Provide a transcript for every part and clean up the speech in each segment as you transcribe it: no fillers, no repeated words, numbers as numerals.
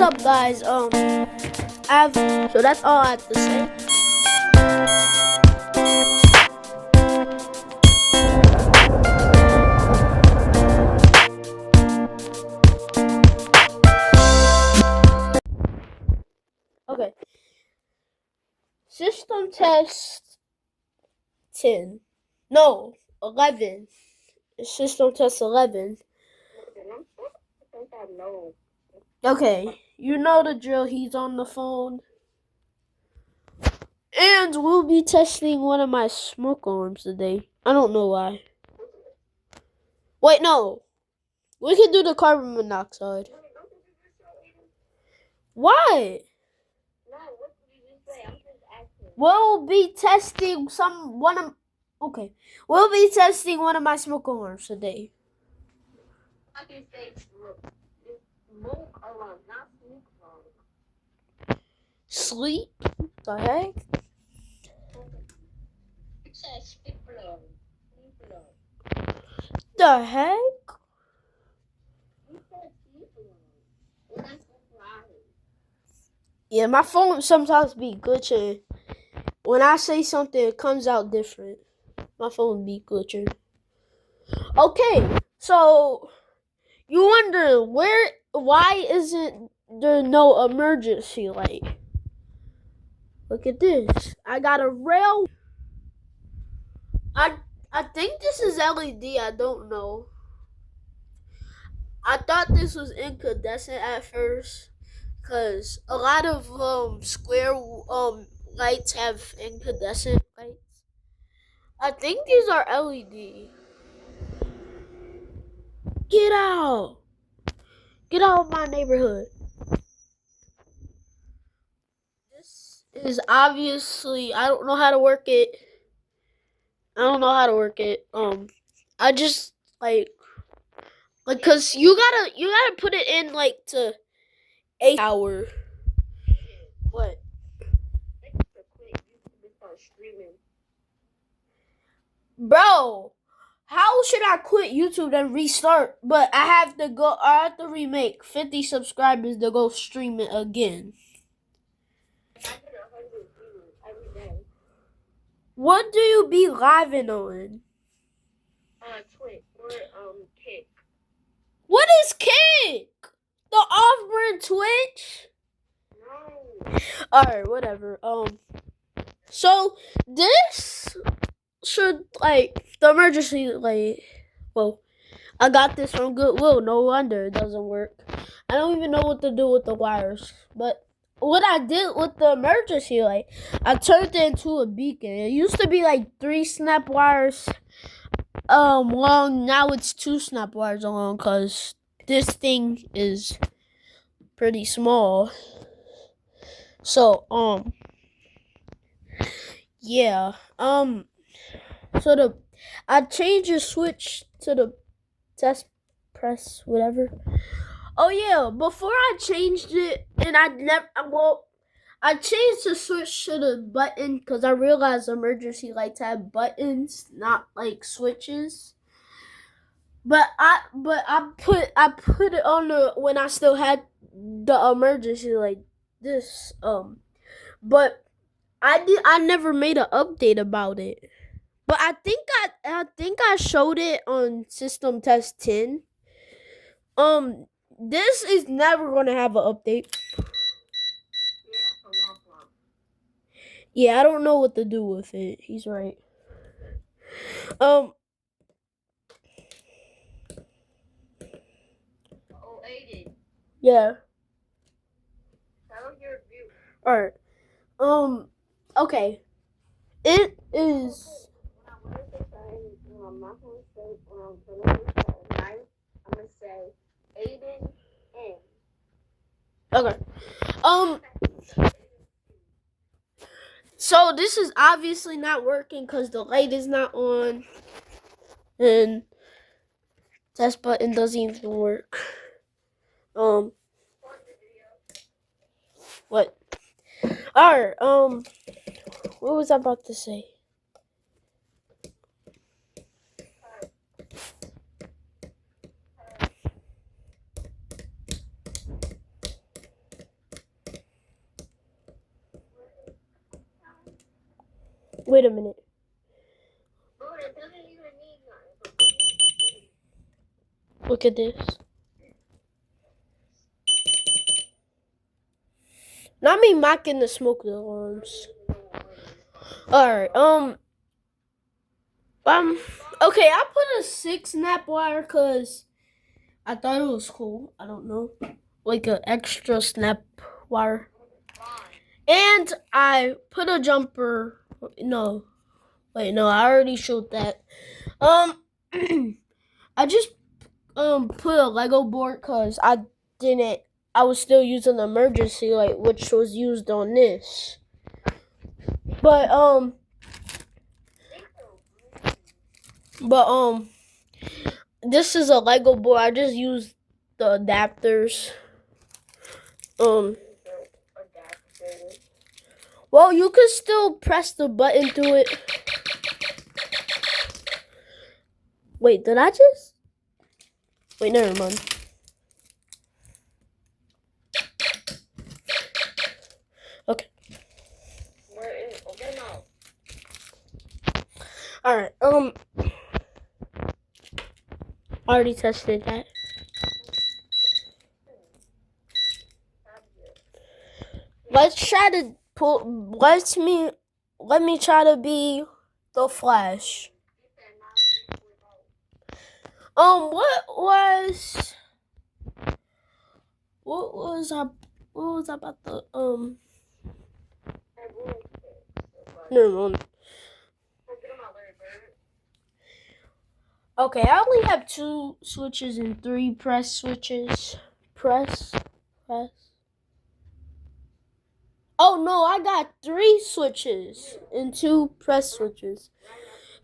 up, guys? So that's all I have to say. Okay. System test 10. No, 11. System test 11. Okay, you know the drill. He's on the phone. And we'll be testing one of my smoke alarms today. I don't know why. Wait, no. We can do the carbon monoxide. Why? We'll be testing We'll be testing one of my smoke alarms today. Smoke alarm, not sleep alarm. Sleep? The heck? It says sleep alarm. Sleep alarm. The heck? You said sleep alarm. And that's loud. Yeah, my phone sometimes be glitching. When I say something, it comes out different. My phone be glitching. Okay, so you wonder why isn't there no emergency light? Look at this. I got a rail. I think this is LED. I don't know. I thought this was incandescent at first, cause a lot of square lights have incandescent lights. I think these are LED. Get out! Get out of my neighborhood. This is obviously, I don't know how to work it. I just like cause you gotta put it in like to 8 hour. What? Bro, how should I quit YouTube and restart? But I have to remake 50 subscribers to go stream it again. What do you be living on? Twitch or Kick. What is Kick? The off-brand Twitch? No. Alright, whatever. So this should the emergency I got this from Goodwill. No wonder it doesn't work. I don't even know what to do with the wires. But what I did with the emergency light, I turned it into a beacon. It used to be 3 snap wires long. Now it's 2 snap wires long because this thing is pretty small. So yeah. So I changed the switch to the test press whatever. Oh yeah, before I changed it, and I changed the switch to the button because I realized emergency lights have buttons, not switches. But I put it on when I still had the emergency like this. But I never made an update about it. But I think I showed it on System Test 10. This is never gonna have an update. Yeah, I don't know what to do with it. He's right. Aiden. Yeah. Tell your view. Alright. Okay. It is. I'm not gonna say I'm gonna say Aiden in. Okay. So this is obviously not working because the light is not on, and test button doesn't even work. What? Alright. What was I about to say? Wait a minute. Bro, it doesn't even need nothing. Look at this. Not me mocking the smoke alarms. Alright, okay, I put a 6 snap wire because I thought it was cool. I don't know. Like an extra snap wire. And I put a jumper. No. Wait, no, I already showed that. I just put a Lego board because I was still using the emergency light, which was used on this. But this is a Lego board. I just used the adapters. Well, you can still press the button to it. Wait, did I just? Wait, never mind. Okay. Alright, I already tested that. Let's try to let me try to be the Flash. What was I about the never mind. Okay, I only have 2 switches and 3 press switches. Press. Oh no, I got 3 switches and 2 press switches.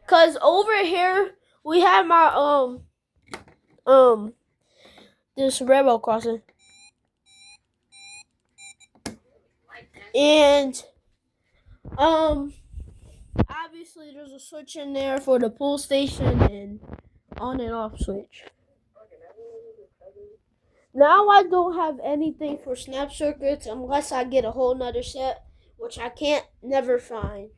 Cause over here we have my this railroad crossing. And obviously there's a switch in there for the pull station and on and off switch. Now I don't have anything for Snapcircuits unless I get a whole nother set, which I can't never find.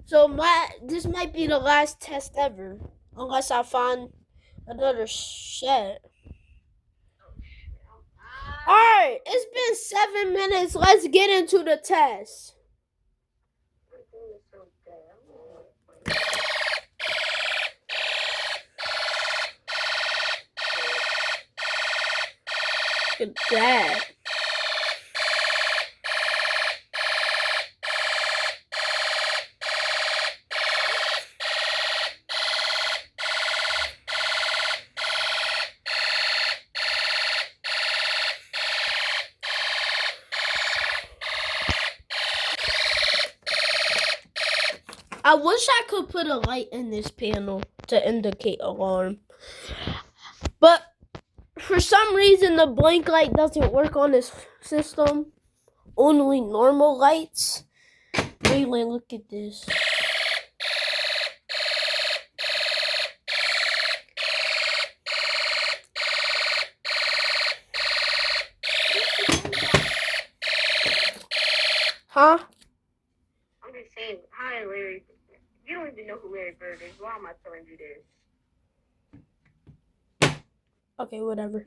So this might be the last test ever, unless I find another set. Alright, it's been 7 minutes. Let's get into the test. Look at that. I wish I could put a light in this panel to indicate alarm. But for some reason, the blink light doesn't work on this system. Only normal lights. Really, look at this. Huh? I'm just saying, hi Larry. You don't even know who Larry Bird is. Why am I telling you this? Okay, whatever.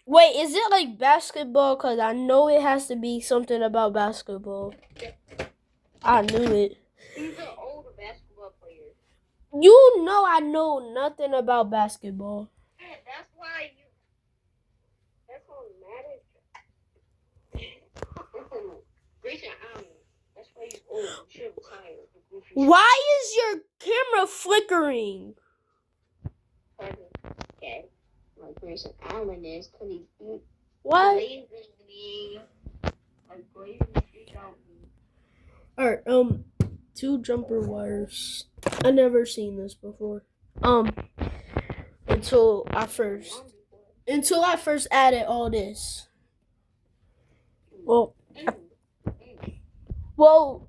Wait, is it like basketball? Cause I know it has to be something about basketball. I knew it. He's an older basketball player. You know I know nothing about basketball. Yeah, that's why you. That's what matters. Grayson Allen. That's why he's old. You should retire. Why is your camera flickering? Okay. Like Grayson Allen is, cause he's What? Alright, 2 jumper wires. I never seen this before. Until I first added all this. Well,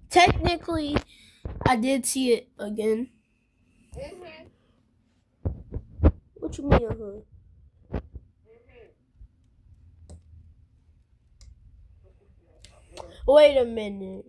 technically, I did see it again. What you mean, Wait a minute.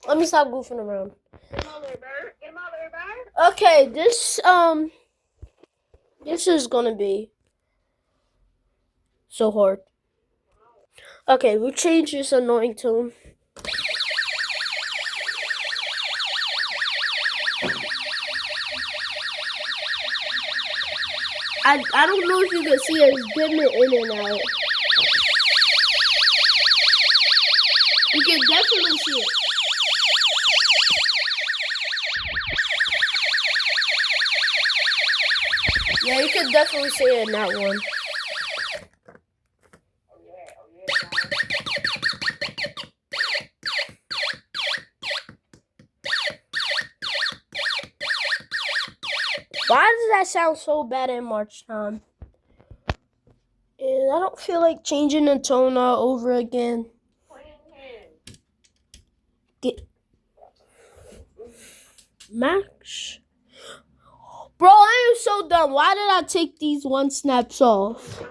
Let me stop goofing around. Get my little bird. Get my little bird. Okay, this is gonna be so hard. Okay, we'll change this annoying tone. I don't know if you can see us dimming in and out. You can definitely see it. Yeah, you can definitely see it in that one. Why does that sound so bad in March time? And I don't feel like changing the tone all over again. Get Max. Bro, I am so dumb. Why did I take these one snaps off?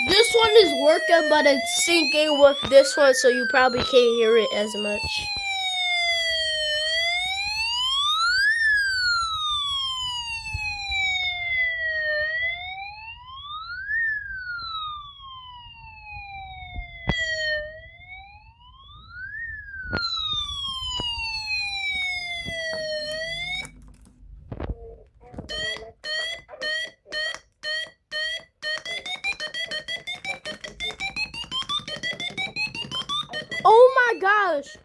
This one is working, but it's syncing with this one, so you probably can't hear it as much. Oh my gosh.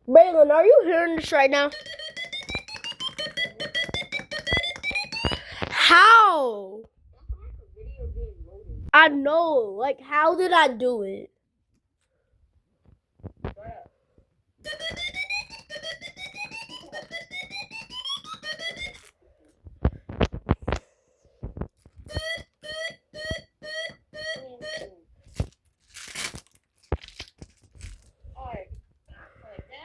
Braylon, are you hearing this right now? How? I know. Like, how did I do it?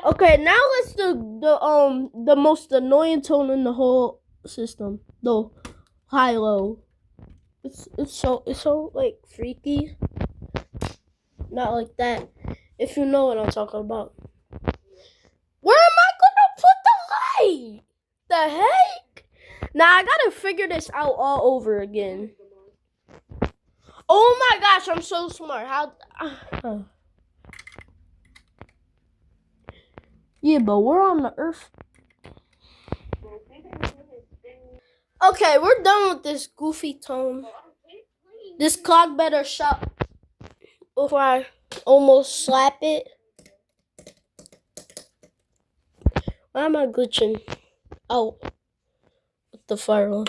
Okay, now let's do the most annoying tone in the whole system. The high low. It's so like freaky. Not like that. If you know what I'm talking about. Where am I gonna put the light? The heck? Now I gotta figure this out all over again. Oh my gosh, I'm so smart. How? Yeah, but we're on the Earth. Okay, we're done with this goofy tone. This clock better shut before I almost slap it. Why am I glitching out with the fire on?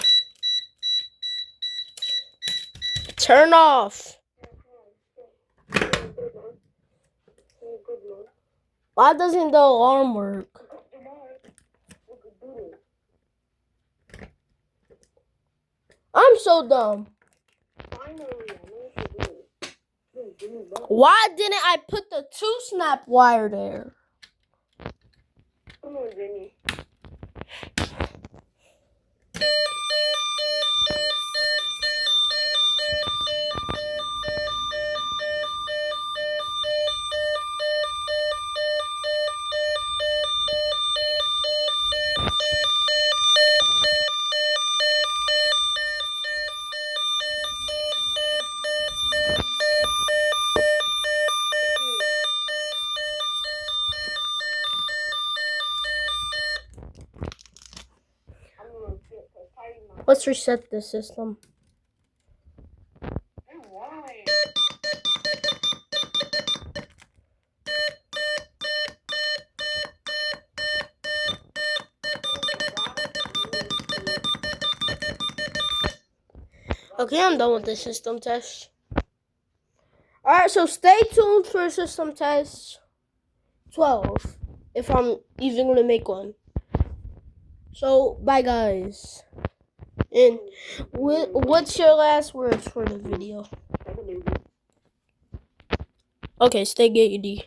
Turn off. Why doesn't the alarm work? I'm so dumb. Why didn't I put the 2-snap wire there? Come on, Vinny. Let's reset the system. Okay, I'm done with the system test. Alright, so stay tuned for system test 12. If I'm even gonna make one. So, bye guys. And what's your last words for the video? Okay, stay gay, D.